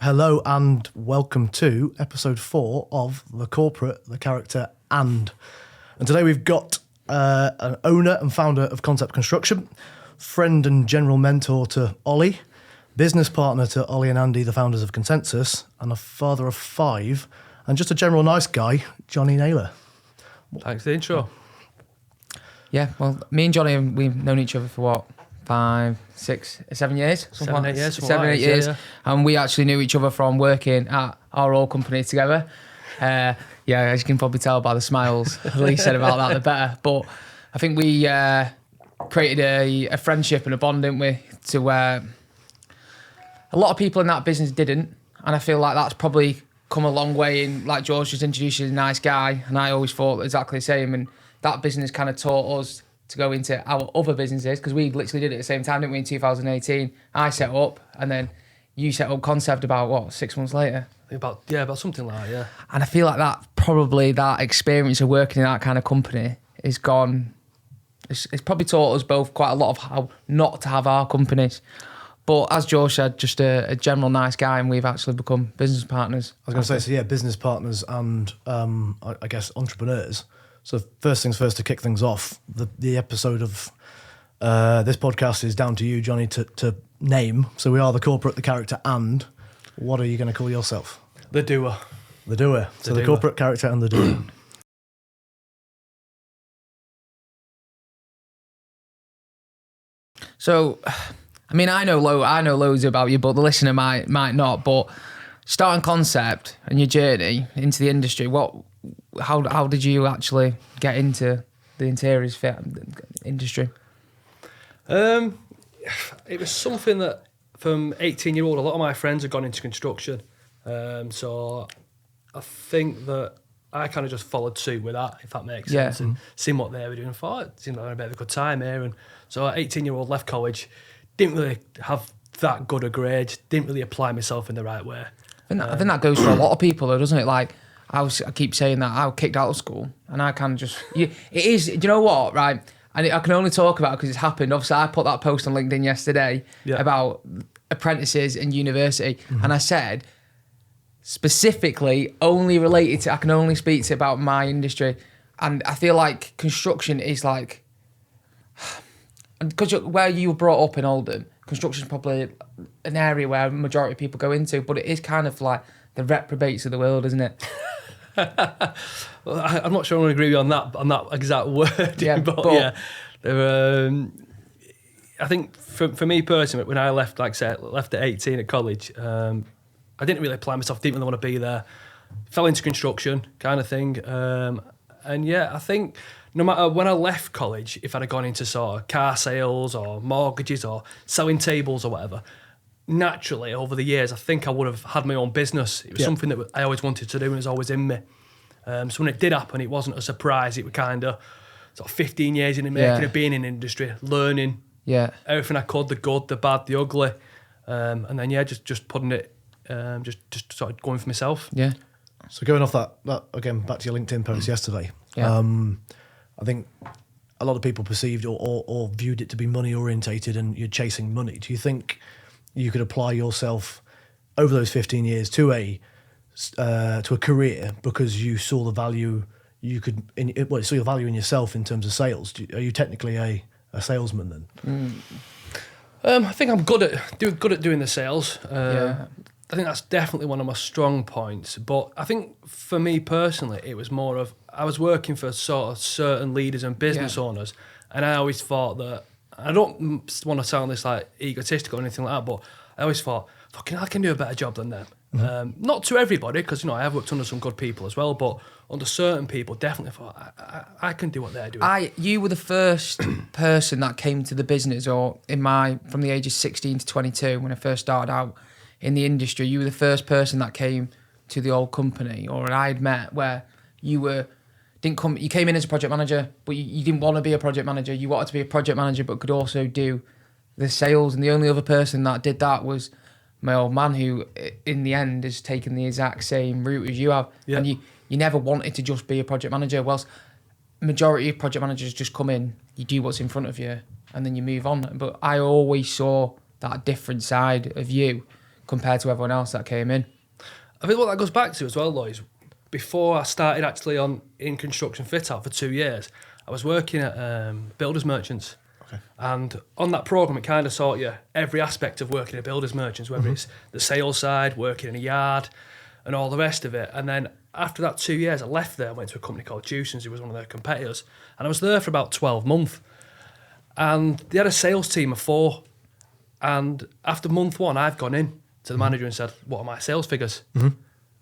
Hello and welcome to episode 4 of The Corporate, the Character and today we've got an owner and founder of Concept Construction, friend and general mentor to Olly, business partner to Olly and Andy, the founders of Consensus, and a father of 5, and just a general nice guy, Johnny Naylor. Thanks for the intro. Yeah, well, me and Johnny, we've known each other for what, 5, 6, 7 years? 7, 8 years. 7, 8 years. Yeah. And we actually knew each other from working at our old company together. Yeah, as you can probably tell by the smiles the least said about that, the better. But I think we created a friendship and a bond, didn't we, to where a lot of people in that business didn't. And I feel like that's probably come a long way. In, like George just introduced you as a nice guy, and I always thought exactly the same. And that business kind of taught us to go into our other businesses, because we literally did it at the same time, didn't we, in 2018. I set up, and then you set up Concept about, what, 6 months later? About something like that, yeah. And I feel like that experience of working in that kind of company is gone. It's probably taught us both quite a lot of how not to have our companies. But as George said, just a general nice guy, and we've actually become business partners. I was going to say, so yeah, business partners and I guess entrepreneurs. So first things first, to kick things off, the episode of this podcast is down to you, Johnny, to name. So we are The Corporate, the Character, and what are you going to call yourself? The doer. The doer. So the Corporate, Character, and the doer. So, I mean, I know loads about you, but the listener might not. But starting Concept and your journey into the industry, how did you actually get into the interiors fit industry? It was something that from 18-year-old, a lot of my friends had gone into construction. So I think that I kind of just followed suit with that, if that makes sense, and seen what they were doing. I thought it seemed like a bit of a good time here. And so at 18-year-old, left college, didn't really have that good a grade, didn't really apply myself in the right way. I think that goes for a lot of people, though, doesn't it? Like, I keep saying that I was kicked out of school, and I kind of just... it is... Do you know what, right? And I can only talk about it because it's happened. Obviously, I put that post on LinkedIn yesterday about apprentices in university, and I said, specifically, only related to... I can only speak to about my industry, and I feel like construction is like... Because where you were brought up in Oldham, construction is probably an area where a majority of people go into, but it is kind of like the reprobates of the world, isn't it? Well, I'm not sure I want to agree with you on that exact word. Yeah, but yeah, I think for me personally, when I left, like I said, left at 18 at college, I didn't really apply myself, didn't really want to be there. Fell into construction kind of thing. And yeah, I think no matter when I left college, if I'd have gone into sort of car sales or mortgages or selling tables or whatever, naturally over the years, I think I would have had my own business. It was something that I always wanted to do and it was always in me. So when it did happen, it wasn't a surprise. It was kind of sort of 15 years in the making of being in industry, learning everything I could, the good, the bad, the ugly. And then, just putting it, just sort of going for myself. Yeah. So going off that again, back to your LinkedIn post yesterday, I think a lot of people perceived or viewed it to be money orientated and you're chasing money. Do you think you could apply yourself over those 15 years to a career because you saw the value you saw your value in yourself in terms of sales? Are you technically a salesman then? I think I'm good at doing the sales. I think that's definitely one of my strong points. But I think for me personally, it was more of I was working for sort of certain leaders and business owners, and I always thought that I don't want to sound this like egotistical or anything like that, but I always thought, fucking, I can do a better job than them. Not to everybody, because I have worked under some good people as well, but under certain people, definitely thought I can do what they're doing. You were the first person that came to the business, or from the age of 16 to 22, when I first started out in the industry, you were the first person that came to the old company, or I'd met, where you came in as a project manager, but you didn't want to be a project manager. You wanted to be a project manager, but could also do the sales. And the only other person that did that was my old man, who in the end has taken the exact same route as you have. Yeah. And you never wanted to just be a project manager. Whilst majority of project managers just come in, you do what's in front of you, and then you move on. But I always saw that different side of you compared to everyone else that came in. I think what that goes back to as well, though, is before I started actually in construction fit out for 2 years, I was working at builders merchants. Okay. And on that programme, it kind of taught you every aspect of working at builders merchants, whether it's the sales side, working in a yard, and all the rest of it. And then after that 2 years, I left there and went to a company called Dewson's, who was one of their competitors. And I was there for about 12 months. And they had a sales team of 4. And after month 1, I've gone in to the manager and said, what are my sales figures? And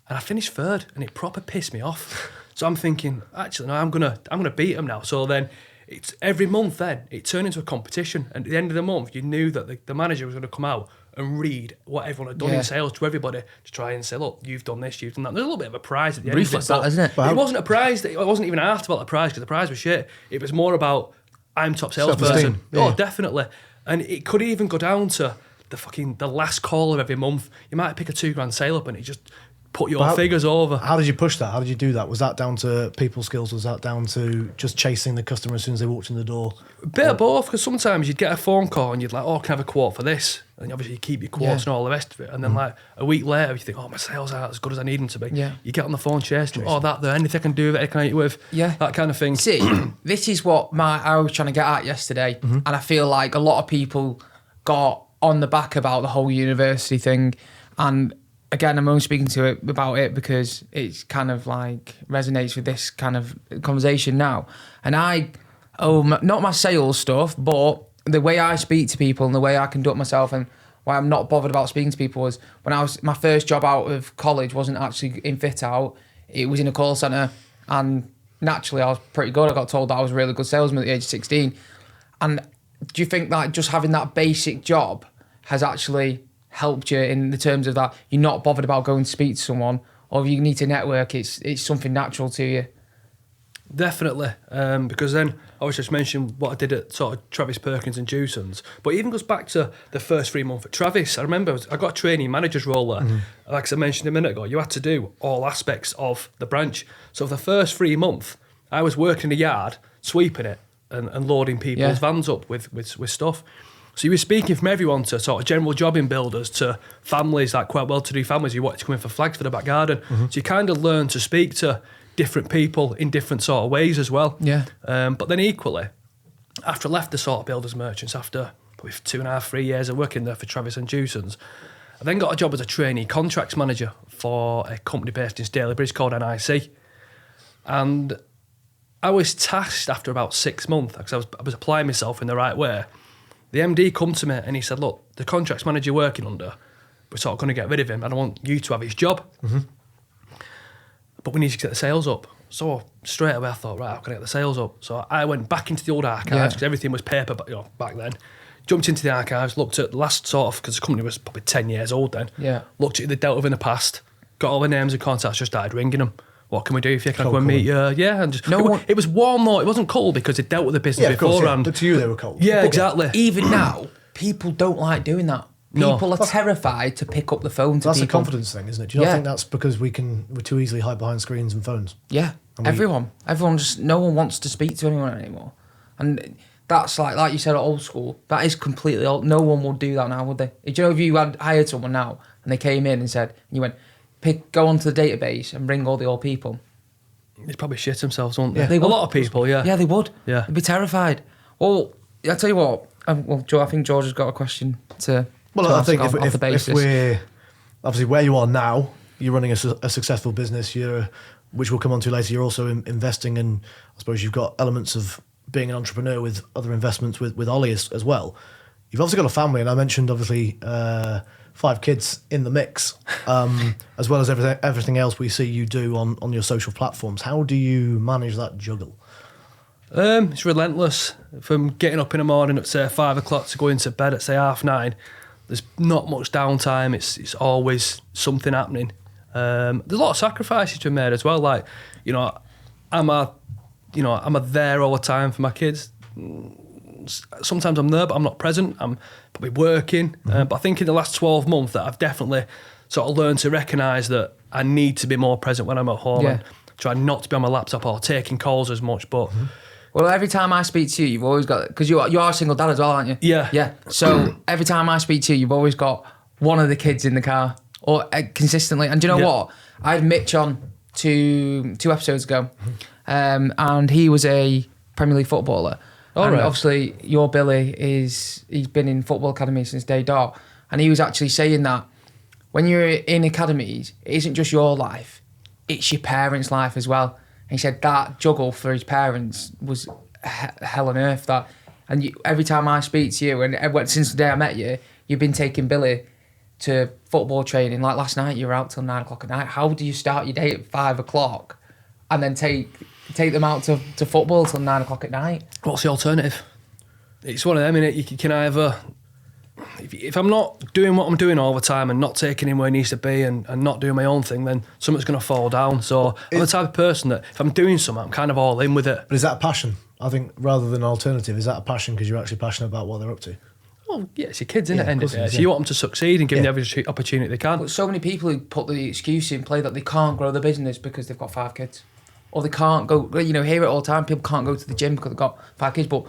I finished 3rd, and it proper pissed me off. So I'm thinking, actually, no, I'm gonna beat them now. So then it's every month then it turned into a competition. And at the end of the month, you knew that the manager was going to come out and read what everyone had done in sales to everybody to try and say, look, you've done this, you've done that. There's a little bit of a prize at the end of it. That, isn't it? It wasn't a prize. It wasn't even asked about the prize because the prize was shit. It was more about I'm top salesperson. Yeah. Oh, definitely. And it could even go down to the last call of every month. You might pick a $2,000 sale up and it just put your figures over. How did you push that? How did you do that? Was that down to people skills? Was that down to just chasing the customer as soon as they walked in the door? A bit of both, because sometimes you'd get a phone call and you'd like, oh, can I have a quote for this? And obviously you keep your quotes and all the rest of it. And then like a week later, you think, oh, my sales aren't as good as I need them to be. Yeah. You get on the phone chasing, oh, that there, anything I can do, that I can help you with. Yeah. That kind of thing. See, this is what I was trying to get at yesterday. And I feel like a lot of people got on the back about the whole university thing. And again, I'm only speaking to it about it because it's kind of like resonates with this kind of conversation now. And not my sales stuff, but the way I speak to people and the way I conduct myself and why I'm not bothered about speaking to people was when my first job out of college wasn't actually in fit out. It was in a call centre, and naturally I was pretty good. I got told that I was a really good salesman at the age of 16. And do you think that just having that basic job has actually helped you in the terms of that you're not bothered about going to speak to someone, or if you need to network, it's something natural to you? Definitely, because then I was just mentioning what I did at sort of Travis Perkins and Dewson's, but it even goes back to the first 3 months at Travis. I remember I got a trainee manager's role there. Like I mentioned a minute ago, you had to do all aspects of the branch. So for the first 3 months, I was working in the yard, sweeping it and loading people's vans up with stuff. So you were speaking from everyone to sort of general jobbing builders to families, like quite well-to-do families who wanted to come in for flags for the back garden. So you kind of learn to speak to different people in different sort of ways as well. Yeah. But then equally, after I left the sort of builders merchants, after probably 2.5, 3 years of working there for Travis and Dewson's, I then got a job as a trainee contracts manager for a company based in Stalybridge called NIC. And I was tasked after about 6 months, because I was applying myself in the right way. The MD come to me and he said, look, the contracts manager you're working under, we're sort of going to get rid of him and I want you to have his job. But we need to get the sales up. So straight away I thought, right, how can I get the sales up? So I went back into the old archives because everything was paper back then. Jumped into the archives, looked at the last sort of, because the company was probably 10 years old then. Yeah. Looked at the dealt with in the past, got all the names and contacts, just started ringing them. What can we do for you? Can I go and meet you? Yeah, and just it was warm though. It wasn't cold because it dealt with the business beforehand. But to you, they were cold. Yeah, exactly. Even now, people don't like doing that. People are terrified to pick up the phone to that's people. That's a confidence thing, isn't it? Do you not think that's because we're too easily hide behind screens and phones? Yeah, everyone just, no one wants to speak to anyone anymore. And that's like you said, old school. That is completely old. No one would do that now, would they? Do you know if you had hired someone now and they came in and said, and you went, go onto the database and ring all the old people. They'd probably shit themselves, wouldn't they? Yeah, they would. A lot of people, yeah. Yeah, they would. Yeah. They'd be terrified. Well, I'll tell you what. Joe, I think George has got a question to. Well, I think if we're obviously where you are now, you're running a successful business. Which we'll come on to later. You're also investing, and I suppose you've got elements of being an entrepreneur with other investments with Olly as well. You've obviously got a family, and I mentioned obviously 5 kids in the mix, as well as everything else we see you do on your social platforms. How do you manage that juggle? It's relentless. From getting up in the morning at say 5 o'clock to going to bed at say 9:30, there's not much downtime. It's always something happening. There's a lot of sacrifices to be made as well. Like, I'm there all the time for my kids. Sometimes I'm there, but I'm not present. I'm probably working. But I think in the last 12 months that I've definitely sort of learned to recognise that I need to be more present when I'm at home and try not to be on my laptop or taking calls as much. But well, every time I speak to you, you've always got, because you are a single dad as well, aren't you? Yeah. Yeah. So every time I speak to you, you've always got one of the kids in the car or consistently. And do you know what? I had Mitch on two episodes ago, and he was a Premier League footballer. And obviously your Billy he's been in football academy since day dot, and he was actually saying that when you're in academies, it isn't just your life, it's your parents' life as well. And he said that juggle for his parents was hell on earth. And every time I speak to you, and since the day I met you, you've been taking Billy to football training. Like last night, you were out till 9 o'clock at night. How do you start your day at 5 o'clock and then take them out to football till 9 o'clock at night? What's the alternative? It's one of them, innit? You can either, if I'm not doing what I'm doing all the time and not taking him where he needs to be and not doing my own thing, then something's going to fall down. So I'm the type of person that if I'm doing something, I'm kind of all in with it. But is that a passion? I think rather than an alternative, is that a passion because you're actually passionate about what they're up to? Well, yeah, it's your kids, isn't it? End of the day. So you want them to succeed and give them every opportunity they can. But so many people who put the excuse in play that they can't grow their business because they've got 5 kids. Or they can't go, hear it all the time, people can't go to the gym because they've got 5 kids. But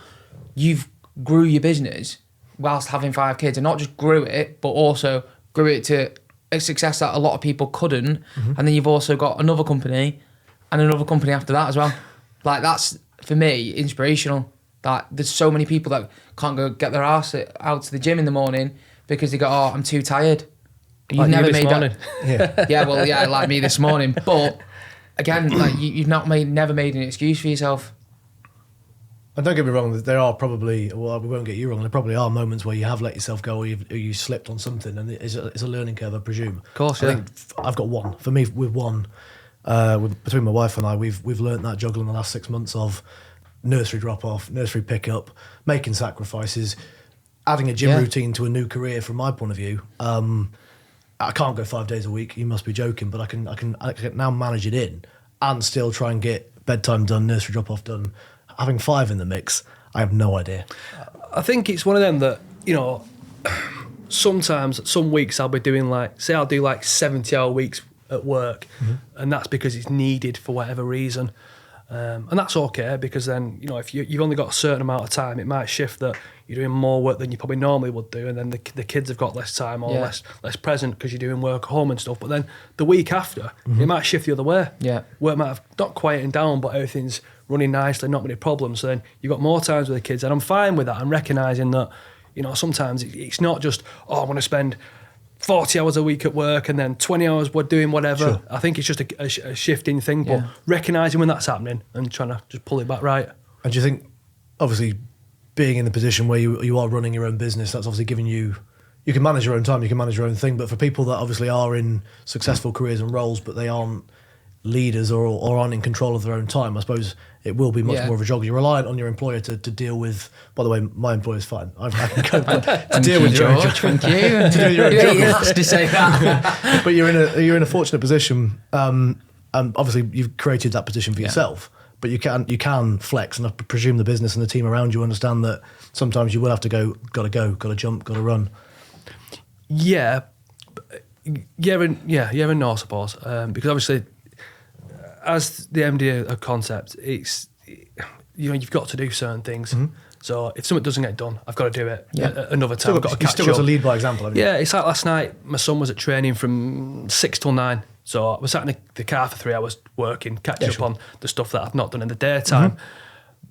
you've grew your business whilst having 5 kids, and not just grew it, but also grew it to a success that a lot of people couldn't. Mm-hmm. And then you've also got another company and another company after that as well. Like that's, for me, inspirational. That there's so many people that can't go get their arse out to the gym in the morning because they go, I'm too tired. You've like never you made morning. that. Like me this morning. But again, like you've never made an excuse for yourself. And don't get me wrong, there are probably, well, we won't get you wrong, there probably are moments where you have let yourself go or you slipped on something, and it's a learning curve, I presume. Of course, I think I've got one. For me, with one, between my wife and I, we've learnt that juggle in the last 6 months of nursery drop-off, nursery pick-up, making sacrifices, adding a gym routine to a new career from my point of view. I can't go 5 days a week, you must be joking, but I can now manage it in and still try and get bedtime done, nursery drop-off done. Having 5 in the mix, I have no idea. I think it's one of them that, sometimes, some weeks I'll be doing I'll do 70-hour weeks at work, and that's because it's needed for whatever reason. And that's okay, because then, if you've only got a certain amount of time, it might shift that you're doing more work than you probably normally would do, and then the kids have got less time or less present because you're doing work at home and stuff. But then the week after, it might shift the other way. Yeah. Work might have not quieting down, but everything's running nicely, not many problems. So then you've got more times with the kids, and I'm fine with that. I'm recognising that, sometimes it's not just, I want to spend 40 hours a week at work and then 20 hours we're doing whatever. Sure. I think it's just a shifting thing, but recognising when that's happening and trying to just pull it back right. And do you think, obviously, being in the position where you are running your own business, that's obviously giving you can manage your own time, you can manage your own thing, but for people that obviously are in successful careers and roles, but they aren't leaders or aren't in control of their own time, I suppose it will be much more of a jog. You're reliant on your employer to deal with. By the way, my employer's fine. I can go to deal with George. Thank you. To deal with your own job. He has to say that. But you're in a fortunate position, and obviously you've created that position for yourself. But you can flex, and I presume the business and the team around you understand that sometimes you will have to go, got to jump, got to run. Yeah and no, I suppose, because obviously, as the MD of Concept, it's you've got to do certain things. Mm-hmm. So if something doesn't get done, I've got to do it another time. I've got to catch up. You still got to lead by example, haven't you? Yeah, it's like last night. My son was at training from 6 till 9, so I was sat in the car for 3 hours working, catching up on the stuff that I've not done in the daytime. Mm-hmm.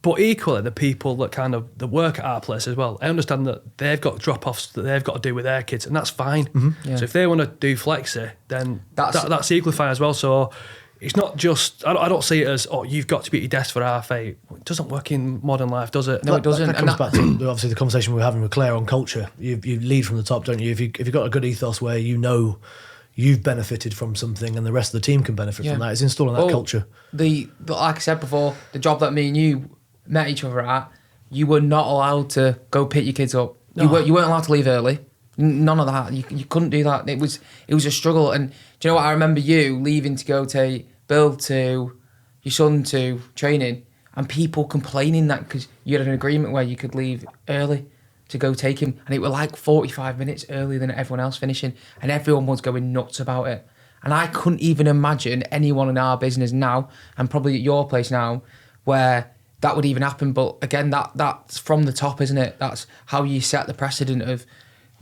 But equally, the people that work at our place as well, I understand that they've got drop-offs that they've got to do with their kids, and that's fine. Mm-hmm. Yeah. So if they want to do flexi, then that's equally fine as well. So it's not just, I don't see it as, you've got to be at your desk for half 8. It doesn't work in modern life, does it? No, it doesn't. That comes back to obviously the conversation we were having with Claire on culture. You lead from the top, don't you? If you've got a good ethos where you've benefited from something and the rest of the team can benefit from that, it's installing that culture. Like I said before, the job that me and you met each other at, you were not allowed to go pick your kids up. No. You weren't allowed to leave early. None of that. You couldn't do that. It was a struggle. And do you know what? I remember you leaving to go take Bill to your son to training, and people complaining that because you had an agreement where you could leave early to go take him, and it was like 45 minutes earlier than everyone else finishing, and everyone was going nuts about it. And I couldn't even imagine anyone in our business now, and probably at your place now, where that would even happen. But again, that's from the top, isn't it? That's how you set the precedent of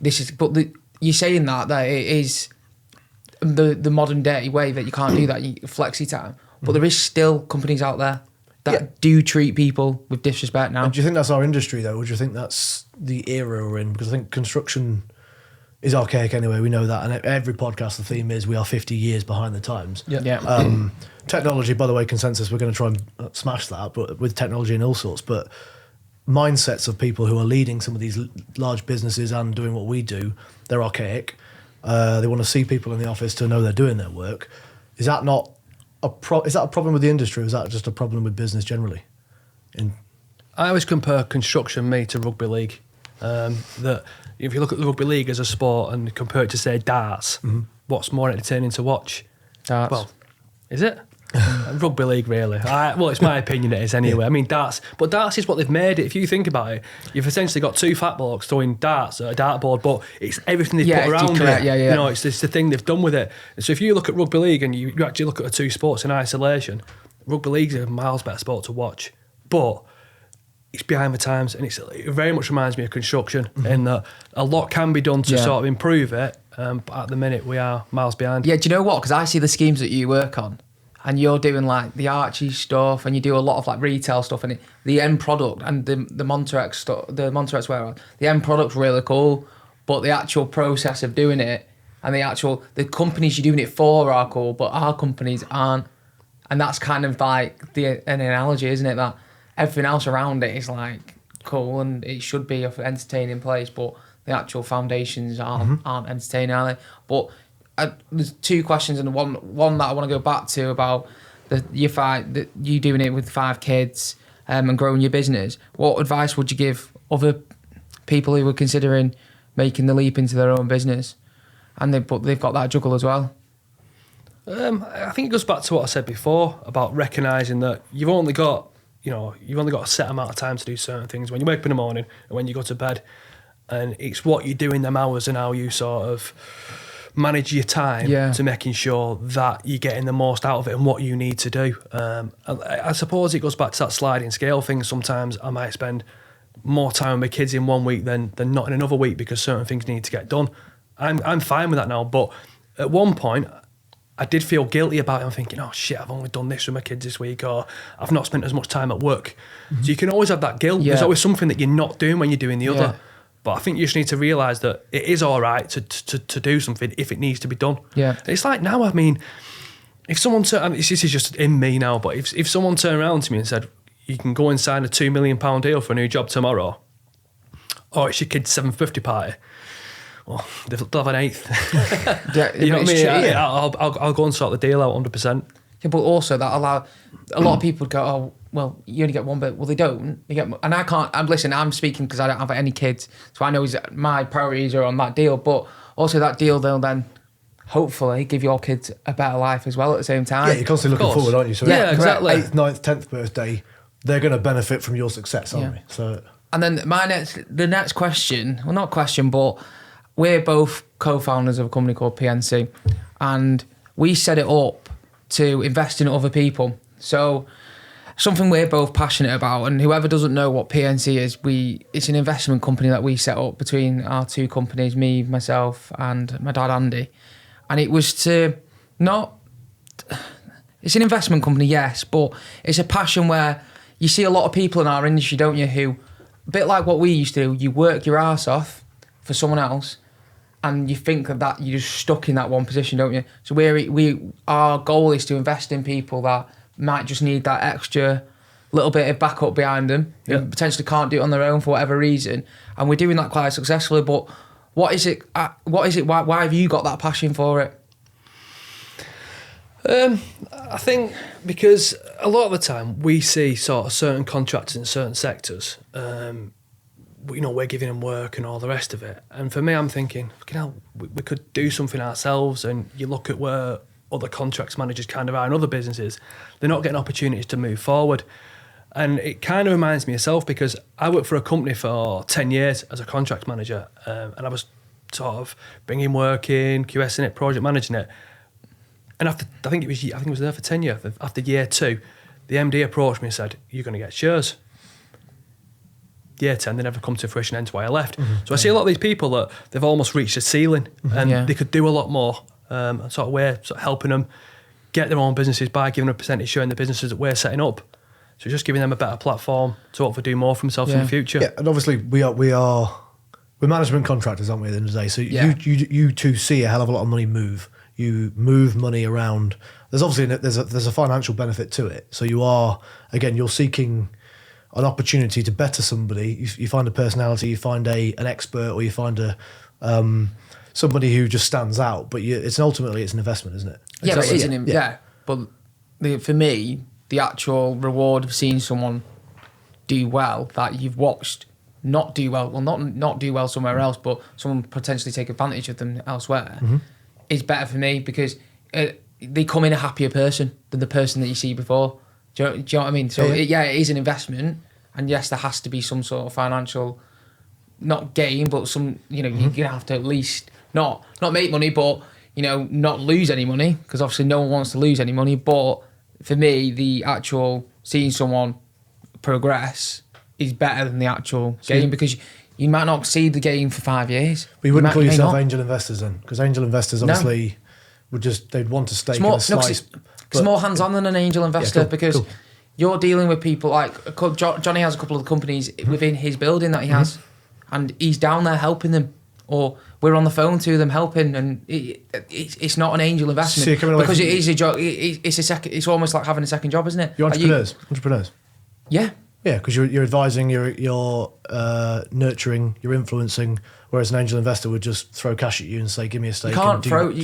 this is. But you're saying that it is the modern day way that you can't do that, flexi time. But there is still companies out there that do treat people with disrespect now. And do you think that's our industry though, or do you think that's the era we're in? Because I think construction is archaic anyway. We know that, and every podcast the theme is we are 50 years behind the times. Technology, by the way, consensus, we're going to try and smash that, but with technology and all sorts. But mindsets of people who are leading some of these large businesses and doing what we do, they're archaic. They want to see people in the office to know they're doing their work. Is that not is that a problem with the industry, or is that just a problem with business generally? I always compare construction, to rugby league. That if you look at the rugby league as a sport and compare it to, say, darts, what's more entertaining to watch? Darts. Well, is it? Rugby league, really. Well, it's my opinion it is anyway. I mean, darts is what they've made it. If you think about it, you've essentially got two fat blokes throwing darts at a dartboard, but it's everything they've put around it. You know, it's the thing they've done with it. And so if you look at rugby league and you actually look at the two sports in isolation, rugby league's a miles better sport to watch. But it's behind the times, and it very much reminds me of construction in that a lot can be done to sort of improve it, but at the minute we are miles behind. Yeah, do you know what? Because I see the schemes that you work on, and you're doing like the Archie stuff, and you do a lot of like retail stuff, and the end product and the Monterex stuff, the Monterex warehouse, the end product's really cool, but the actual process of doing it and the companies you're doing it for are cool, but our companies aren't, and that's kind of like an analogy, isn't it? That everything else around it is like cool and it should be an entertaining place, but the actual foundations aren't entertaining, are they? But there's two questions, and one that I want to go back to about you doing it with 5 kids and growing your business. What advice would you give other people who were considering making the leap into their own business, and they've got that juggle as well? I think it goes back to what I said before about recognising that you've only got a set amount of time to do certain things when you wake up in the morning and when you go to bed, and it's what you do in them hours and how you sort of manage your time to making sure that you're getting the most out of it and what you need to do. I suppose it goes back to that sliding scale thing. Sometimes I might spend more time with my kids in one week than not in another week because certain things need to get done. I'm fine with that now, but at one point I did feel guilty about it. I'm thinking, oh shit, I've only done this with my kids this week, or I've not spent as much time at work. So you can always have that guilt. There's always something that you're not doing when you're doing the other. But I think you just need to realise that it is all right to do something if it needs to be done. Yeah. It's like now, I mean, if someone this is just in me now, but if someone turned around to me and said, you can go and sign a £2 million deal for a new job tomorrow, or it's your kid's 750 party, well, they'll have an eighth. You know what I mean? I'll go and sort the deal out 100%. Yeah, but also that allow a lot of people to go, oh, well, you only get one bit. Well, they don't. You get, and I can't. I'm speaking because I don't have any kids, so I know my priorities are on that deal. But also that deal, they'll then hopefully give your kids a better life as well at the same time. Yeah, you're constantly looking forward, aren't you? So yeah, exactly. 8th, 9th, 10th birthday, they're going to benefit from your success, aren't they? So. And then the next question, well, not question, but we're both co-founders of a company called PNC, and we set it up to invest in other people. So something we're both passionate about, and whoever doesn't know what PNC is, it's an investment company that we set up between our two companies, me, myself, and my dad, Andy. And it was it's an investment company, yes, but it's a passion where you see a lot of people in our industry, don't you, who, a bit like what we used to do, you work your arse off for someone else, and you think that you're just stuck in that one position, don't you? So our goal is to invest in people that might just need that extra little bit of backup behind them, who potentially can't do it on their own for whatever reason. And we're doing that quite successfully. But what is it? Why have you got that passion for it? I think because a lot of the time we see sort of certain contractors in certain sectors, we're giving them work and all the rest of it. And for me, I'm thinking, we could do something ourselves. And you look at where other contracts managers kind of are in other businesses, they're not getting opportunities to move forward. And it kind of reminds me of myself because I worked for a company for 10 years as a contracts manager, and I was sort of bringing work in, QSing it, project managing it. And after, I think it was there for 10 years. After year 2, the MD approached me and said, "You're going to get shares." year 10, they never come to fruition, hence why I left. So I see a lot of these people that they've almost reached a ceiling and they could do a lot more. And sort of we're sort of helping them get their own businesses by giving them a percentage share in the businesses that we're setting up. So just giving them a better platform to hopefully do more for themselves in the future. Yeah, and obviously we're management contractors, aren't we, at the end of the day? So you two see a hell of a lot of money move. You move money around. There's obviously there's a financial benefit to it. So you're seeking an opportunity to better somebody. You find a personality, you find an expert, or you find somebody who just stands out. But ultimately it's an investment, isn't it? Yeah, Exactly. but it isn't. Yeah, but for me, the actual reward of seeing someone do well that you've watched not do well, not do well somewhere else, but someone potentially take advantage of them elsewhere, is better for me because they come in a happier person than the person that you see before. Do you know what I mean? So it is an investment, and yes, there has to be some sort of financial, not gain, but some. You're gonna have to at least not make money, but not lose any money, because obviously no one wants to lose any money. But for me, the actual seeing someone progress is better than the actual gain, because you might not see the gain for 5 years. But you wouldn't call yourself angel investors then, because angel investors obviously they'd want to stake in a slice. It's more hands-on than an angel investor, because you're dealing with people like Johnny has a couple of companies within his building that he has, and he's down there helping them, or we're on the phone to them helping, and it's not an angel investment, because it is a job. It's a second. It's almost like having a second job, isn't it? You're entrepreneurs. Yeah. Yeah, because you're advising, you're nurturing, you're influencing, whereas an angel investor would just throw cash at you and say, "Give me a stake." You can't do what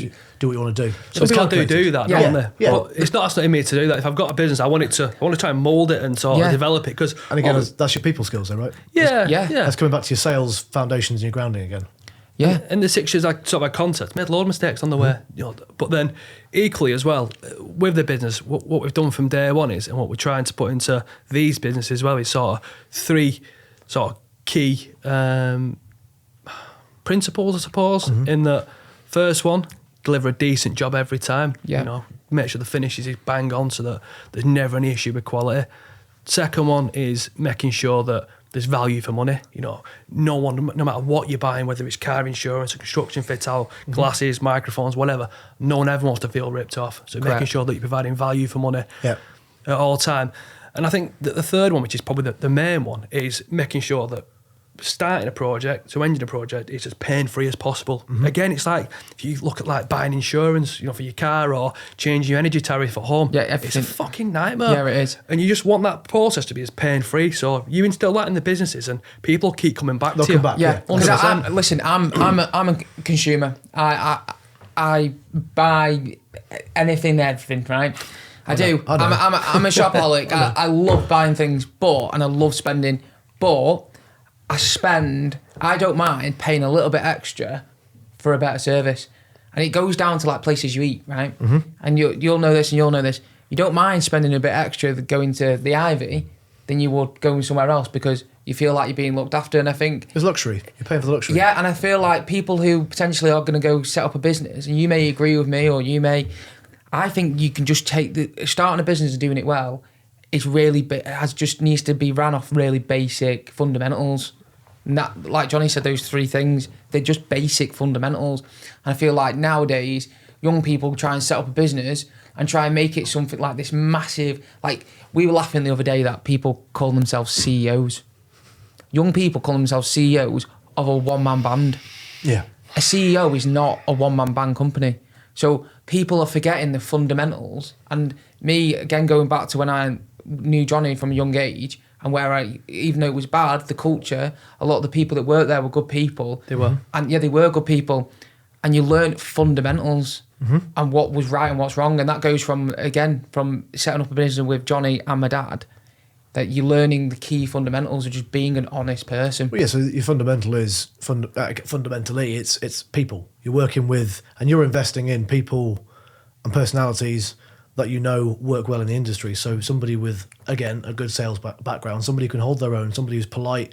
you want to do. Some people do that, don't they? Yeah. But it's not in me to do that. If I've got a business, I want to try and mould it and sort of develop it. And again, that's your people skills, then, right? Yeah. That's coming back to your sales foundations and your grounding again. Yeah, in the 6 years I sort of had concepts, made a lot of mistakes on the way. But then equally as well, with the business, what we've done from day one is, and what we're trying to put into these businesses as well, is sort of 3 sort of key principles, I suppose. In the first one, deliver a decent job every time. Make sure the finish is bang on, so that there's never any issue with quality. Second one is making sure that there's value for money. No one, no matter what you're buying, whether it's car insurance, a construction fit out, glasses, microphones, whatever, no one ever wants to feel ripped off. So making sure that you're providing value for money at all time. And I think that the third one, which is probably the main one, is making sure that starting a project, so ending a project, is as pain-free as possible. Again, it's like if you look at like buying insurance, for your car, or changing your energy tariff at home. It's a fucking nightmare. Yeah, it is. And you just want that process to be as pain-free. So you instill that in the businesses, and people keep coming back to you. Yeah, because I'm a consumer. I buy anything, everything, right? I do. I'm a shopaholic. I love buying things, and I love spending, but I don't mind paying a little bit extra for a better service. And it goes down to like places you eat, right? And you'll know this and you'll know this. You don't mind spending a bit extra going to the Ivy than you would going somewhere else, because you feel like you're being looked after. And I think it's luxury. You're paying for the luxury. Yeah, and I feel like people who potentially are going to go set up a business, and you may agree with me, or I think you can just take starting a business and doing it well. It's really needs to be ran off really basic fundamentals. And that, like Johnny said, those 3 things, they're just basic fundamentals. And I feel like nowadays, young people try and set up a business and try and make it something like this massive. Like, we were laughing the other day that people call themselves CEOs. Young people call themselves CEOs of a one-man band. Yeah. A CEO is not a one-man band company. So people are forgetting the fundamentals. And me, again, going back to when I knew Johnny from a young age, and where even though it was bad, the culture, a lot of the people that worked there were good people. They were. And they were good people. And you learn fundamentals and what was right and what's wrong. And that goes from setting up a business with Johnny and my dad, that you're learning the key fundamentals of just being an honest person. Well, yeah, so your fundamental is, fundamentally, it's people. You're working with, and you're investing in people and personalities that work well in the industry. So somebody with, again, a good sales background, somebody who can hold their own, somebody who's polite,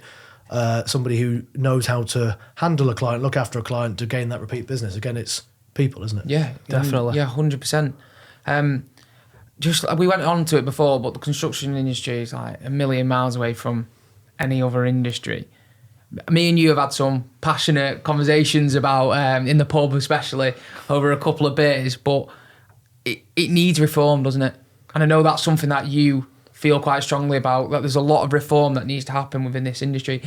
somebody who knows how to handle a client, look after a client to gain that repeat business. Again, it's people, isn't it? Yeah, definitely. Yeah, 100%. We went on to it before, but the construction industry is like a million miles away from any other industry. Me and you have had some passionate conversations about, in the pub especially, over a couple of beers, but it needs reform, doesn't it? And I know that's something that you feel quite strongly about, that there's a lot of reform that needs to happen within this industry.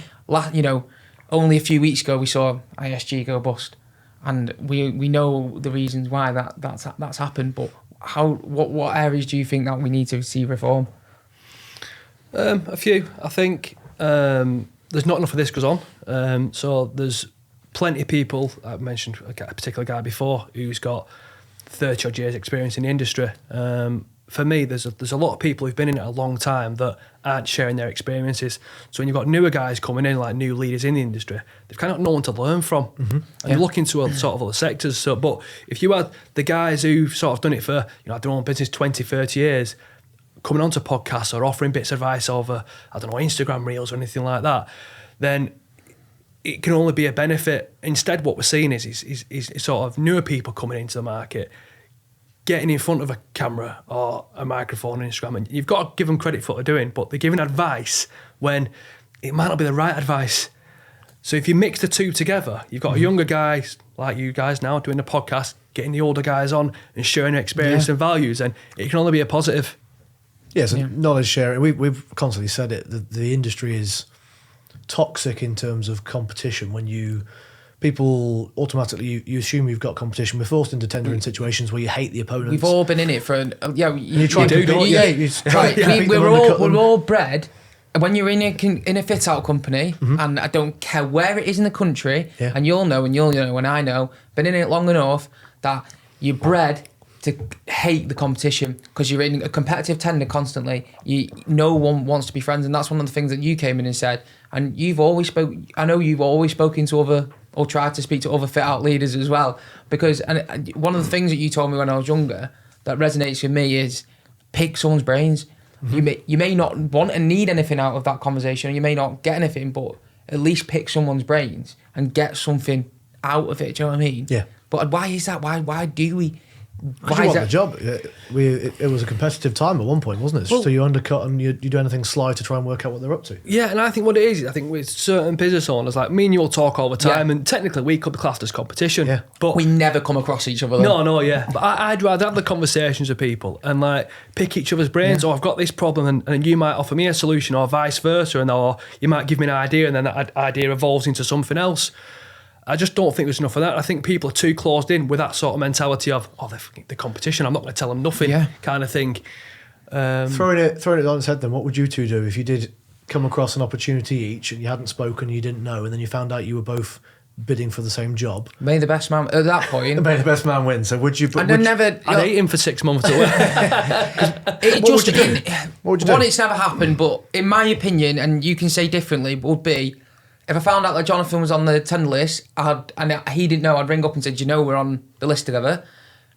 Only a few weeks ago we saw ISG go bust, and we know the reasons why that's happened, but what areas do you think that we need to see reform? A few. I think there's not enough of this goes on. So there's plenty of people. I mentioned a particular guy before who's got 30 odd years experience in the industry. For me, there's a lot of people who've been in it a long time that aren't sharing their experiences. So when you've got newer guys coming in, like new leaders in the industry, they've kind of got no one to learn from. And you look into a sort of other sectors. So, but if you had the guys who've sort of done it for, had their own business 20, 30 years, coming onto podcasts or offering bits of advice over, Instagram reels or anything like that, then it can only be a benefit. Instead, what we're seeing is sort of newer people coming into the market, getting in front of a camera or a microphone on Instagram, and you've got to give them credit for what they're doing, but they're giving advice when it might not be the right advice. So if you mix the two together, you've got a younger guys like you guys now doing the podcast, getting the older guys on and sharing their experience and values, and it can only be a positive. Yes, and knowledge sharing. We've constantly said it. The industry is toxic in terms of competition. When people automatically you assume you've got competition. We're forced into tendering situations where you hate the opponents. We've all been in it for you try to do, we're all bred. When you're in a fit out company, and I don't care where it is in the country, and you'll know, and I know, been in it long enough that you're bred to hate the competition because you're in a competitive tender constantly. No one wants to be friends, and that's one of the things that you came in and said. And you've always spoken to other, or tried to speak to other fit out leaders as well. Because and one of the things that you told me when I was younger that resonates with me is pick someone's brains. You may not want and need anything out of that conversation, you may not get anything, but at least pick someone's brains and get something out of it. Do you know what I mean? Yeah. But why is that? Why do we? Because you want the job. It was a competitive time at one point, wasn't it? So you undercut and you do anything sly to try and work out what they're up to. Yeah, and I think what it is, I think with certain business owners, like me and you will talk all the time, and technically we could be classed as competition. Yeah. But we never come across each other. No, yeah. But I'd rather have the conversations with people and like pick each other's brains. Or I've got this problem, and you might offer me a solution, or vice versa, or you might give me an idea, and then that idea evolves into something else. I just don't think there's enough of that. I think people are too closed in with that sort of mentality of, the competition, I'm not going to tell them nothing, kind of thing. Throwing it on its head then, what would you two do if you did come across an opportunity each and you hadn't spoken, you didn't know, and then you found out you were both bidding for the same job? May the best man, at that point... May the best man win. So would you... I'd hate him for 6 months away. What would you do? One, it's never happened, but in my opinion, and you can say differently, would be... If I found out that Jonathan was on the tender list, and he didn't know, I'd ring up and say, "Do you know we're on the list together?"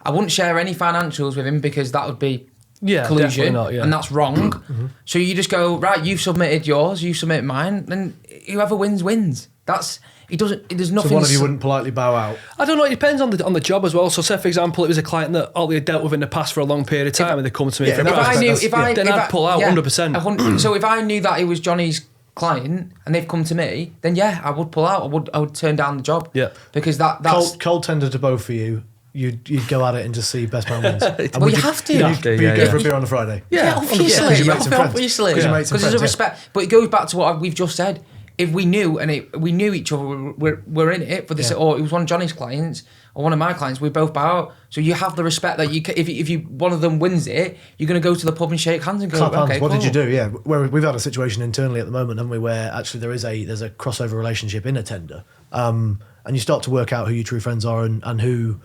I wouldn't share any financials with him because that would be collusion, and that's wrong. So you just go, right, you've submitted yours, you submit mine, and whoever wins, wins. There's nothing... So one of you wouldn't politely bow out? I don't know, it depends on the job as well. So say, for example, it was a client that Olly had dealt with in the past for a long period of time, and they come to me for advice. Then I'd pull out 100%. So if I knew that it was Johnny's client and they've come to me, then I would pull out. I would turn down the job. Yeah. Because that's cold tender to both of you. You'd go at it and just see best man wins. Well, you have to. You'd go for a beer on a Friday. Yeah, obviously. Obviously. Because there's a respect. But it goes back to what we've just said. If we knew we knew each other, we're in it for this, or it was one of Johnny's clients or one of my clients, we both bow out. So you have the respect that if you one of them wins it, you're going to go to the pub and shake hands and go, okay, what did you do? Yeah, where we've had a situation internally at the moment, haven't we, where actually there's a crossover relationship in a tender, and you start to work out who your true friends are and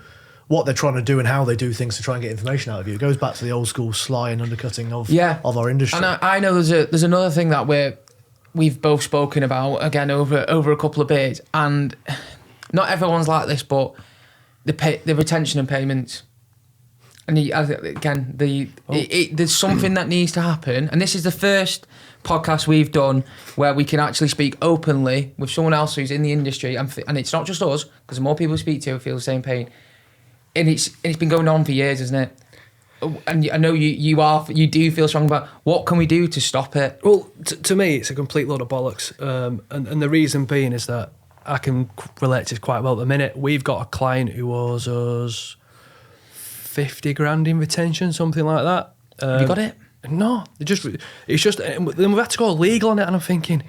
what they're trying to do and how they do things to try and get information out of you. It goes back to the old school sly and undercutting of our industry. And I know there's another thing that we've both spoken about again over a couple of beers, and not everyone's like this, but the retention and payments, and there's something that needs to happen, and this is the first podcast we've done where we can actually speak openly with someone else who's in the industry, and it's not just us, because the more people we speak to feel the same pain, and it's been going on for years, isn't it? and I know you do feel strong about, what can we do to stop it? Well, to me, it's a complete load of bollocks. And the reason being is that I can relate to this quite well at the minute. We've got a client who owes us 50 grand in retention, something like that. Have you got it? No, it's just, then we've had to go legal on it, and I'm thinking,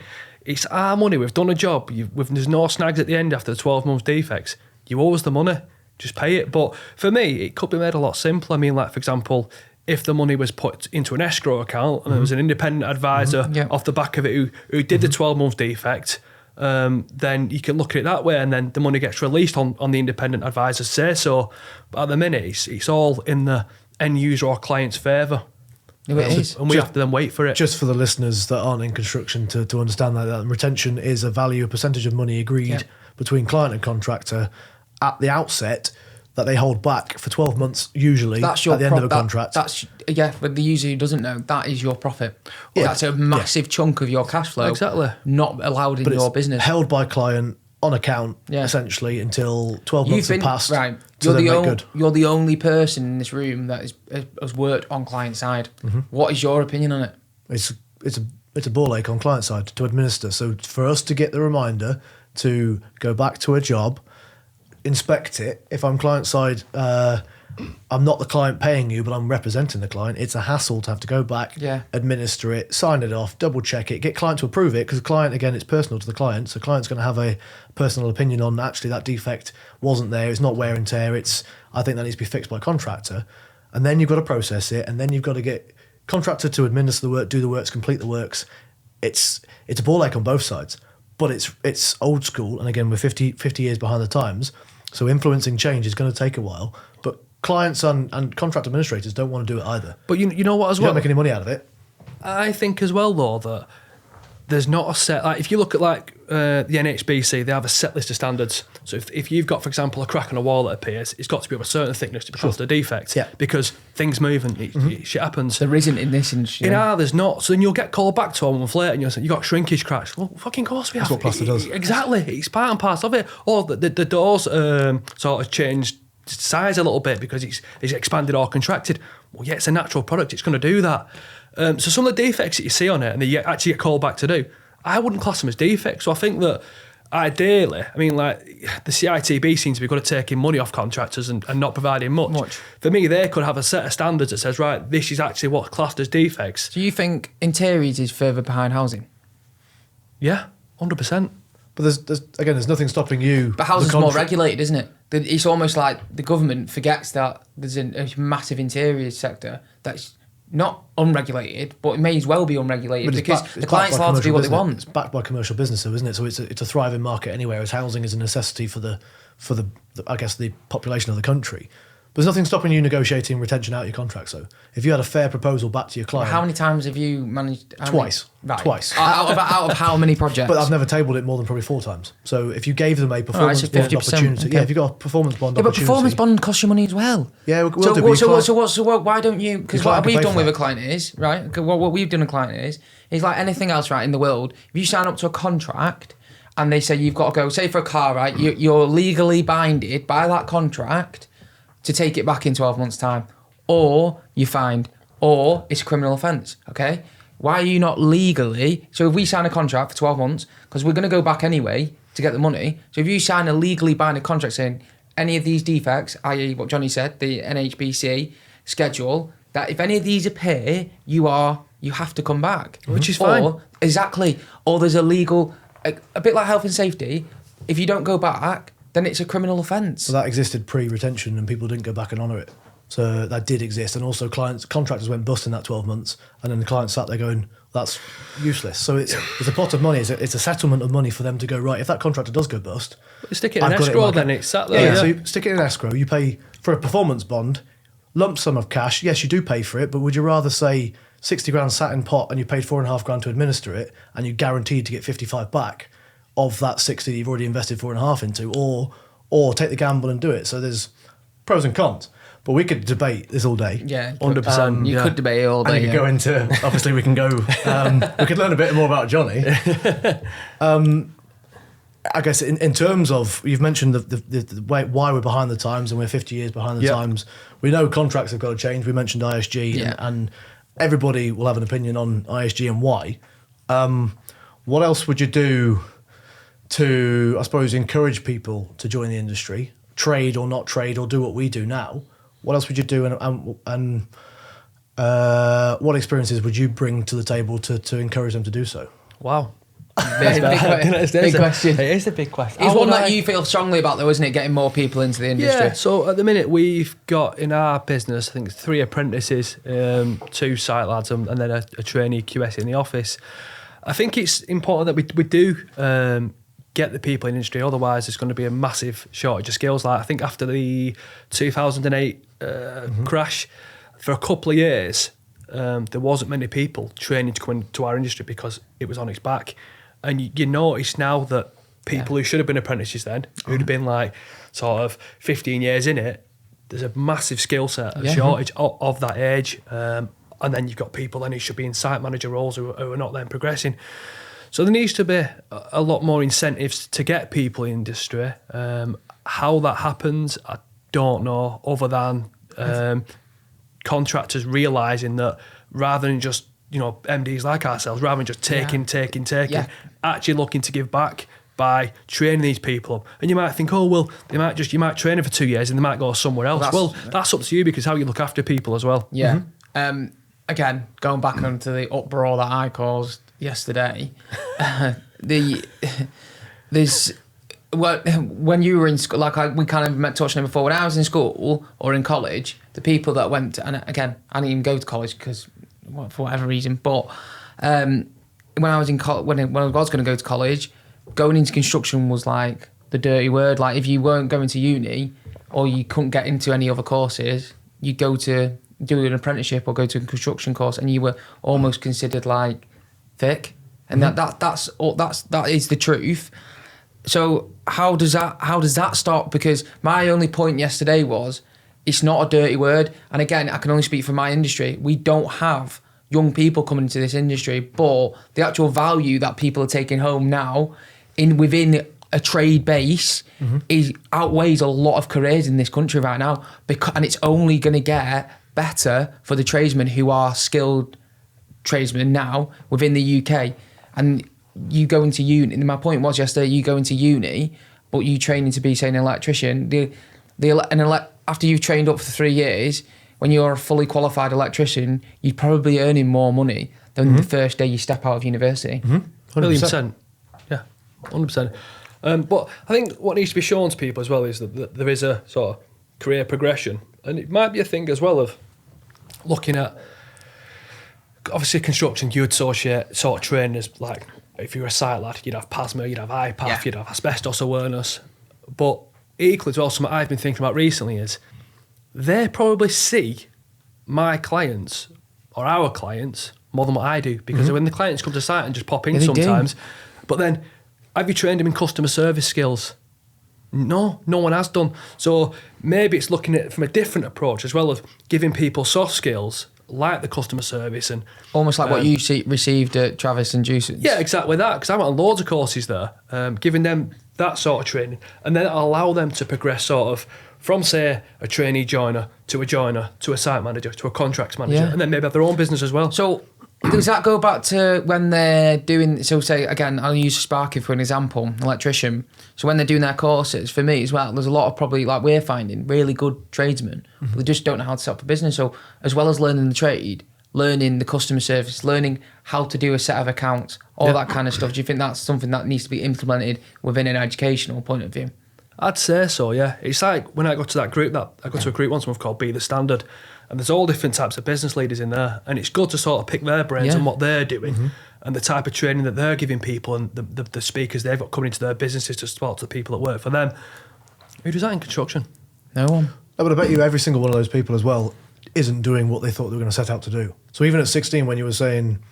it's our money, we've done a job, there's no snags at the end after the 12 months defects, you owe us the money, just pay it. But for me, it could be made a lot simpler. I mean, like, for example, if the money was put into an escrow account and there was an independent advisor off the back of it who did the 12 month defect, then you can look at it that way, and then the money gets released on the independent advisor's say so. But at the minute, it's all in the end user or client's favour. No, it is. And we have to then wait for it. Just for the listeners that aren't in construction to understand that retention is a value, a percentage of money agreed between client and contractor at the outset that they hold back for 12 months, usually, at the end of a contract. But the user who doesn't know, that is your profit. Yeah. That's a massive chunk of your cash flow. Exactly. Not allowed in your business. Held by client on account, essentially, until 12 months have passed. Right. You're the only person in this room that has worked on client side. Mm-hmm. What is your opinion on it? It's a ball ache on client side to administer. So for us to get the reminder to go back to a job, inspect it. If I'm client side, I'm not the client paying you, but I'm representing the client. It's a hassle to have to go back, administer it, sign it off, double check it, get client to approve it, because the client, again, it's personal to the client. So client's going to have a personal opinion on, actually, that defect wasn't there, it's not wear and tear, I think that needs to be fixed by contractor. And then you've got to process it, and then you've got to get contractor to administer the work, do the works, complete the works. It's a ball ache on both sides, but it's old school, and again, we're 50 years behind the times. So influencing change is going to take a while, but clients and contract administrators don't want to do it either. But you know what as well? You don't make any money out of it. I think as well, though, that there's not a set, like if you look at the NHBC, they have a set list of standards. So if you've got, for example, a crack on a wall that appears, it's got to be of a certain thickness to be classed a defect, because things move and shit happens. There isn't in this industry. There's not. So then you'll get called back 12 months later and you'll say, you got shrinkage cracks. Well, fucking course we have. That's what plaster does. Exactly. It's part and parcel of it. Or the doors sort of changed size a little bit because it's expanded or contracted. Well, yeah, it's a natural product. It's going to do that. So some of the defects that you see on it and that you actually get called back to do, I wouldn't class them as defects. So I think that ideally, I mean, like, the CITB seems to be good at taking money off contractors and not providing much. For me, they could have a set of standards that says, right, this is actually what's classed as defects. Do you think interiors is further behind housing? Yeah, 100%. But there's nothing stopping you. But housing's more regulated, isn't it? It's almost like the government forgets that there's a massive interiors sector that's not unregulated, but it may as well be unregulated because the client's allowed to do what they want. It's backed by commercial business, though, isn't it? So it's a thriving market anywhere, as housing is a necessity for the I guess the population of the country. But there's nothing stopping you negotiating retention out of your contract. So if you had a fair proposal back to your client, how many times have you managed? Twice. Twice. Out of how many projects? But I've never tabled it more than probably 4 times. So if you gave them a performance bond opportunity, if you got a performance bond opportunity, but performance bond costs you money as well. Yeah, we'll do. So why don't you? Because what we've done with a client is right. What we've done with a client is like anything else, right? In the world, if you sign up to a contract and they say you've got to go, say for a car, right? You're legally binded by that contract to take it back in 12 months' time, or you're fined, or it's a criminal offence, okay? Why are you not legally... So if we sign a contract for 12 months, because we're going to go back anyway to get the money, so if you sign a legally binding contract saying any of these defects, i.e. what Johnny said, the NHBC schedule, that if any of these appear, you have to come back. Which is fine. Exactly. Or there's a legal... A bit like health and safety, if you don't go back, then it's a criminal offence. So that existed pre-retention and people didn't go back and honour it. So that did exist. And also contractors went bust in that 12 months and then the client sat there going, that's useless. So it's a pot of money. It's a settlement of money for them to go, right, if that contractor does go bust... Stick it in escrow then, it's sat there. Yeah, so you stick it in escrow, you pay for a performance bond, lump sum of cash, yes, you do pay for it, but would you rather say 60 grand sat in pot and you paid 4.5 grand to administer it and you're guaranteed to get 55 back of that 60 that you've already invested 4.5 into, or take the gamble and do it? So there's pros and cons. But we could debate this all day. Yeah, 100%. You could debate it all day. And you could go into, obviously we can go, we could learn a bit more about Johnny. I guess in terms of, you've mentioned the way, why we're behind the times and we're 50 years behind the times. We know contracts have got to change. We mentioned ISG and everybody will have an opinion on ISG and why. What else would you do to, I suppose, encourage people to join the industry, trade or not trade, or do what we do now? What else would you do, and what experiences would you bring to the table to encourage them to do so? Wow. Big question. It is a big question. It's one that you feel strongly about, though, isn't it? Getting more people into the industry. Yeah, so at the minute we've got in our business, I think 3 apprentices, 2 site lads, and then a trainee QS in the office. I think it's important that we do get the people in the industry, otherwise there's going to be a massive shortage of skills. Like I think after the 2008 crash, for a couple of years, there wasn't many people training to come into our industry because it was on its back. And you notice now that people who should have been apprentices then, who'd have been like sort of 15 years in it, there's a massive skill set, a shortage of that age. And then you've got people then who should be in site manager roles who are not then progressing. So there needs to be a lot more incentives to get people in industry. How that happens, I don't know, other than contractors realising that rather than just, MDs like ourselves, rather than just taking, actually looking to give back by training these people up. And you might think, oh, well, you might train them for 2 years and they might go somewhere else. Well, that's up to you, because how you look after people as well. Yeah. Again, going back onto the uproar that I caused yesterday, when you were in school, we kind of touched on it before, when I was in school or in college, the people that went, and again, I didn't even go to college because for whatever reason, but when I was in when I was going to go to college, going into construction was like the dirty word. Like if you weren't going to uni or you couldn't get into any other courses, you'd go to do an apprenticeship or go to a construction course, and you were almost considered like thick, and that is the truth. So how does that stop? Because my only point yesterday was, it's not a dirty word. And again, I can only speak for my industry. We don't have young people coming into this industry, but the actual value that people are taking home now within a trade base outweighs a lot of careers in this country right now. And it's only going to get better for the tradesmen who are skilled tradesmen now within the UK. And you go into uni, and my point was yesterday, you go into uni, but you training to be, say, an electrician. After you've trained up for 3 years, when you're a fully qualified electrician, you're probably earning more money than the first day you step out of university. 100%. Yeah, 100%. But I think what needs to be shown to people as well is that there is a sort of career progression. And it might be a thing as well of looking at, obviously construction, you would associate sort of training as like, if you're a site lad, you'd have PASMA, you'd have IPAF, you'd have asbestos awareness. But equally as well, something I've been thinking about recently is they probably see my clients or our clients more than what I do, because when the clients come to site and just pop in sometimes, but then have you trained them in customer service skills? No one has done. So maybe it's looking at it from a different approach as well, of giving people soft skills like the customer service, and almost like what you received at Travis and Juicens. Yeah, exactly that, because I went on loads of courses there, giving them that sort of training, and then it'll allow them to progress sort of from, say, a trainee joiner to a site manager to a contracts manager, and then maybe have their own business as well. So does that go back to when they're doing, so say, again, I'll use Sparky for an example, electrician. So when they're doing their courses, for me as well, there's a lot of probably, like we're finding, really good tradesmen, but they just don't know how to set up a business. So as well as learning the trade, learning the customer service, learning how to do a set of accounts, all that kind of stuff, do you think that's something that needs to be implemented within an educational point of view? I'd say so, yeah. It's like when I go to that group, I go to a group once a month called Be The Standard, and there's all different types of business leaders in there, and it's good to sort of pick their brains on what they're doing and the type of training that they're giving people, and the speakers they've got coming into their businesses to talk to the people that work for them. Who does that in construction? No one. No, but I bet you every single one of those people as well isn't doing what they thought they were going to set out to do. So even at 16, when you were saying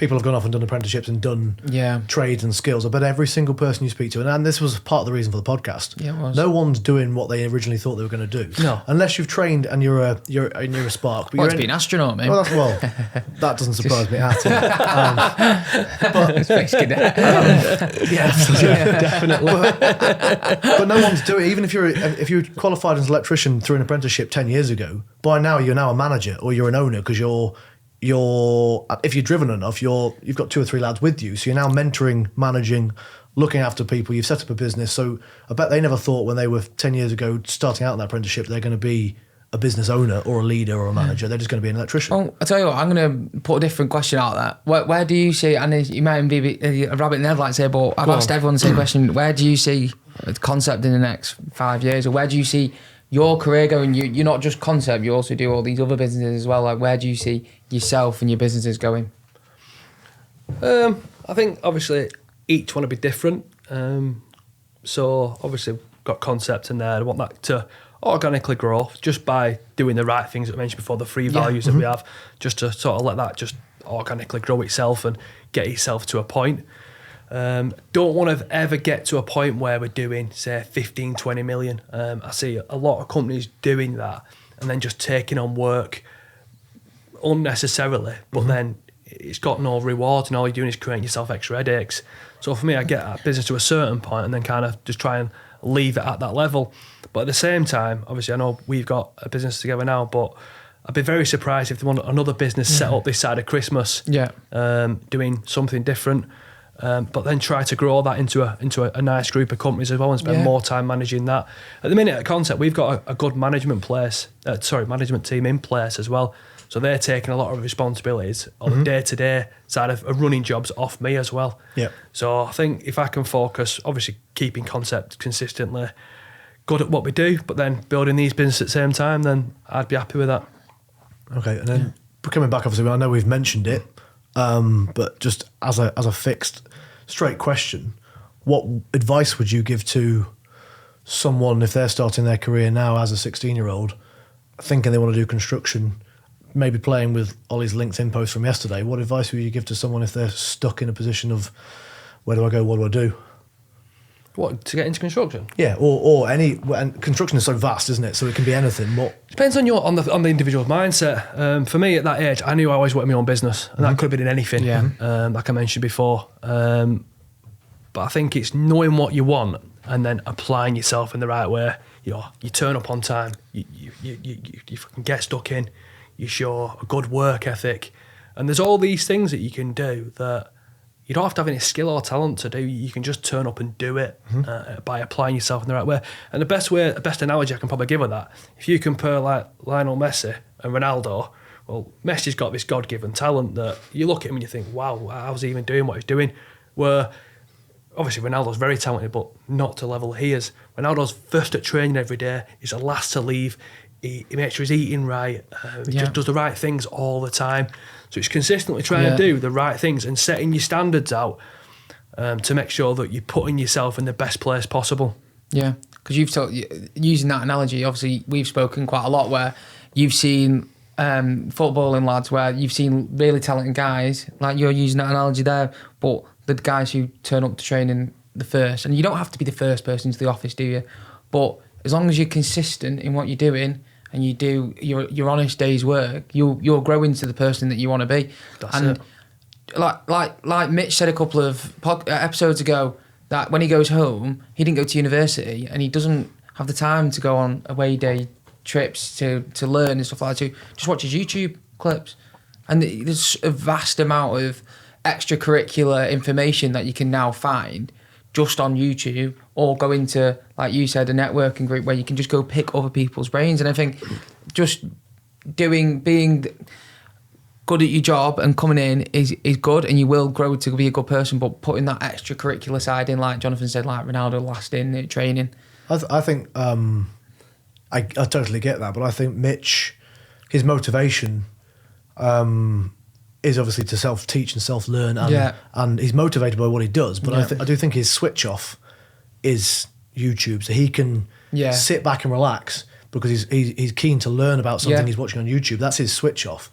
people have gone off and done apprenticeships and done trades and skills. I bet every single person you speak to, and this was part of the reason for the podcast. Yeah, it was. No one's doing what they originally thought they were going to do. No, unless you've trained and you're a spark. But to be an astronaut, mate. Well, that doesn't surprise me at all. But It's basically that. definitely. But no one's doing it. Even if you're qualified as an electrician through an apprenticeship 10 years ago, by now you're now a manager or you're an owner because you're if you're driven enough, you've got 2 or 3 lads with you, so you're now mentoring, managing, looking after people. You've set up a business, so I bet they never thought when they were 10 years ago starting out in that apprenticeship they're going to be a business owner or a leader or a manager. They're just going to be an electrician. Well, I tell you what, I'm going to put a different question out there. Where do you see, and you might be a rabbit in the headlights here, but I've asked everyone the same question. Where do you see Concept in the next 5 years, or where do you see your career going? You're not just Concept, you also do all these other businesses as well. Like, where do you see yourself and your businesses going? I think obviously each want to be different. So obviously got Concept in there. I want that to organically grow just by doing the right things that I mentioned before, the 3 values that we have, just to sort of let that just organically grow itself and get itself to a point. Don't want to ever get to a point where we're doing, say, 15, 20 million. I see a lot of companies doing that and then just taking on work unnecessarily, but then it's got no reward and all you're doing is creating yourself extra headaches. So for me, I get that business to a certain point and then kind of just try and leave it at that level. But at the same time, obviously I know we've got a business together now, but I'd be very surprised if they want another business set up this side of Christmas, doing something different. But then try to grow that into a nice group of companies as well and spend more time managing that. At the minute at Concept, we've got a good management team in place as well. So they're taking a lot of responsibilities on the day-to-day side of running jobs off me as well. Yeah. So I think if I can focus, obviously keeping Concept consistently good at what we do, but then building these businesses at the same time, then I'd be happy with that. Okay, and then coming back, obviously, I know we've mentioned it, but just as a fixed, straight question, what advice would you give to someone if they're starting their career now as a 16-year-old, thinking they want to do construction, maybe playing with Olly's LinkedIn post from yesterday? What advice would you give to someone if they're stuck in a position of where do I go, what do I do? What, to get into construction? Yeah, or any, and construction is so vast, isn't it? So it can be anything. What depends on the individual's mindset. For me at that age, I knew I always wanted my own business, and that could have been in anything. Like I mentioned before. But I think it's knowing what you want and then applying yourself in the right way. You turn up on time. You fucking get stuck in. You show a good work ethic, and there's all these things that you can do that you don't have to have any skill or talent to do. You can just turn up and do it by applying yourself in the right way. And the best analogy I can probably give of that, if you compare like Lionel Messi and Ronaldo, well, Messi's got this God-given talent that you look at him and you think, wow, how's he even doing what he's doing? Where obviously Ronaldo's very talented, but not to the level he is. Ronaldo's first at training every day. He's the last to leave. He makes sure he's eating right. He just does the right things all the time. So it's consistently trying to do the right things and setting your standards out to make sure that you're putting yourself in the best place possible. Yeah, because you've talked, using that analogy, obviously we've spoken quite a lot where you've seen footballing lads where you've seen really talented guys, like you're using that analogy there, but the guys who turn up to training the first, and you don't have to be the first person into the office, do you? But as long as you're consistent in what you're doing, and you do your honest day's work, you'll grow into the person that you want to be. That's it. Like Mitch said a couple of episodes ago, that when he goes home, he didn't go to university and he doesn't have the time to go on away day trips to learn and stuff like that. Just watches YouTube clips, and there's a vast amount of extracurricular information that you can now find just on YouTube, or go into, like you said, a networking group where you can just go pick other people's brains. And I think just being good at your job and coming in is good, and you will grow to be a good person, but putting that extracurricular side in, like Jonathan said, like Ronaldo last in training. I think I totally get that, but I think Mitch, his motivation is obviously to self-teach and self-learn, and he's motivated by what he does. But I do think his switch off is YouTube, so he can sit back and relax because he's keen to learn about something he's watching on YouTube. That's his switch off.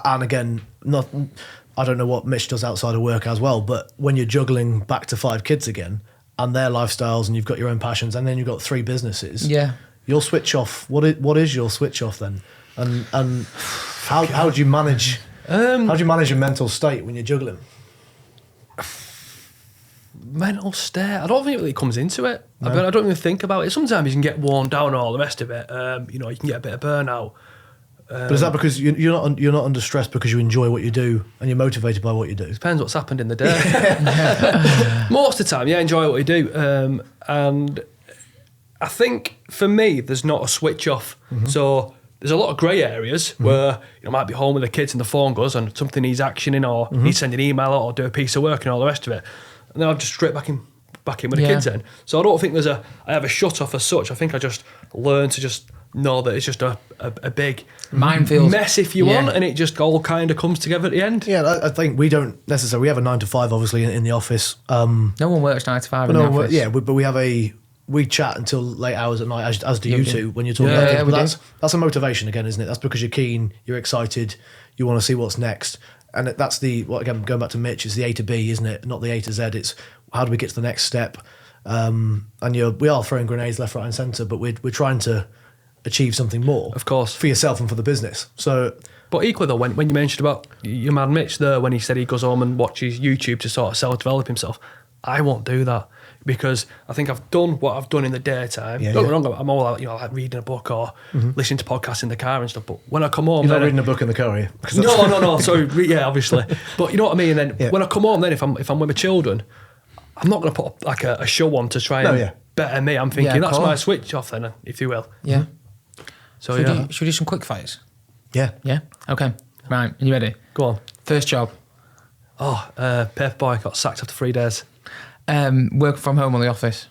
And again, I don't know what Mitch does outside of work as well, but when you're juggling back to 5 kids again and their lifestyles, and you've got your own passions, and then you've got 3 businesses, your switch off. What is your switch off then? And how do you manage? How do you manage your mental state when you're juggling? Mental state. I don't think it really comes into it. No. I don't even think about it. Sometimes you can get worn down and all the rest of it. You can get a bit of burnout. But is that because you're not under stress because you enjoy what you do and you're motivated by what you do? Depends what's happened in the day. Most of the time, enjoy what you do. And I think for me, there's not a switch off. Mm-hmm. So there's a lot of grey areas where I might be home with the kids and the phone goes and something needs actioning or needs sending an email out or do a piece of work and all the rest of it. And then I'm just straight back in with the kids then. So I don't think I have a shut off as such. I think I just learn to just know that it's just a big minefield mess if you want, and it just all kind of comes together at the end. Yeah, I think we don't necessarily. We have a 9 to 5 obviously in the office. No one works 9 to 5 in the office. Yeah, but we chat until late hours at night, as do you two when you're talking about it. But that's a motivation again, isn't it? That's because you're keen, you're excited, you want to see what's next. And that's again, going back to Mitch, it's the A to B, isn't it? Not the A to Z. It's how do we get to the next step? And we are throwing grenades left, right, and centre, but we're trying to achieve something more, of course, for yourself and for the business. So, but equally though, when you mentioned about your man Mitch there, when he said he goes home and watches YouTube to sort of self-develop himself, I won't do that because I think I've done what I've done in the daytime. Don't get me wrong, I'm all out, like reading a book or listening to podcasts in the car and stuff. But when I come home, you're not reading a book in the car, are you? No. Sorry, obviously. But you know what I mean. And then when I come home, then if I'm with my children, I'm not going to put like a show on to try and better me. I'm thinking that's my switch off then, if you will. Yeah. So should we do some quick fires? Yeah. Yeah. Okay. Right. Are you ready? Go on. First job. Paperboy got sacked after 3 days. Work from home or the office?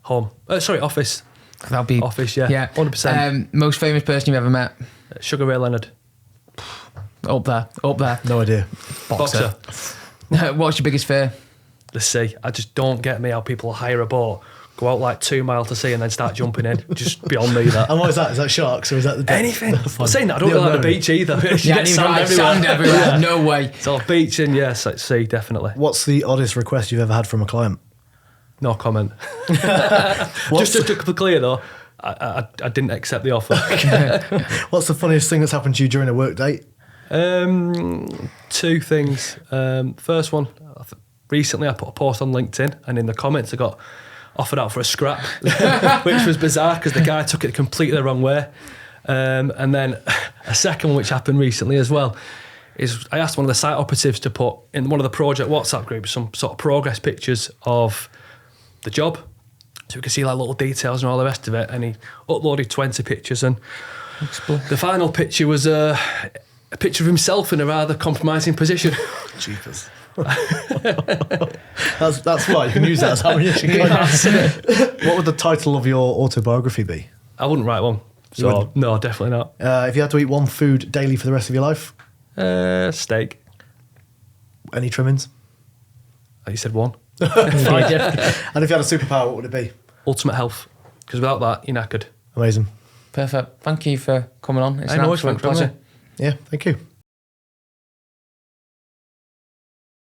Home. Office. That'll be office. Yeah. 100%. Most famous person you've ever met? Sugar Ray Leonard. Up there. No idea. Boxer. What's your biggest fear? The sea. I just don't get me how people hire a boat, go out like 2 miles to sea and then start jumping in. Just beyond me that. And what is that? Is that sharks or is that the depth? Anything. I'm saying that I don't go like the beach either. You get sand everywhere. No way. So beach and sea, definitely. What's the oddest request you've ever had from a client? No comment. Just to be clear though, I didn't accept the offer. What's the funniest thing that's happened to you during a work day? 2 things. First one, recently I put a post on LinkedIn and in the comments I got offered out for a scrap, which was bizarre because the guy took it completely the wrong way. And then a second one which happened recently as well is I asked one of the site operatives to put in one of the project WhatsApp groups some sort of progress pictures of the job so we could see like little details and all the rest of it, and he uploaded 20 pictures and the final picture was a picture of himself in a rather compromising position. Jeepers. That's why you can use that as ammunition. What would the title of your autobiography be? I wouldn't write one. So no, definitely not. If you had to eat one food daily for the rest of your life? Steak. Any trimmings? You said one. And if you had a superpower, what would it be? Ultimate health. Because without that, you're knackered. Amazing. Perfect. Thank you for coming on. It's an absolute pleasure. Yeah, thank you.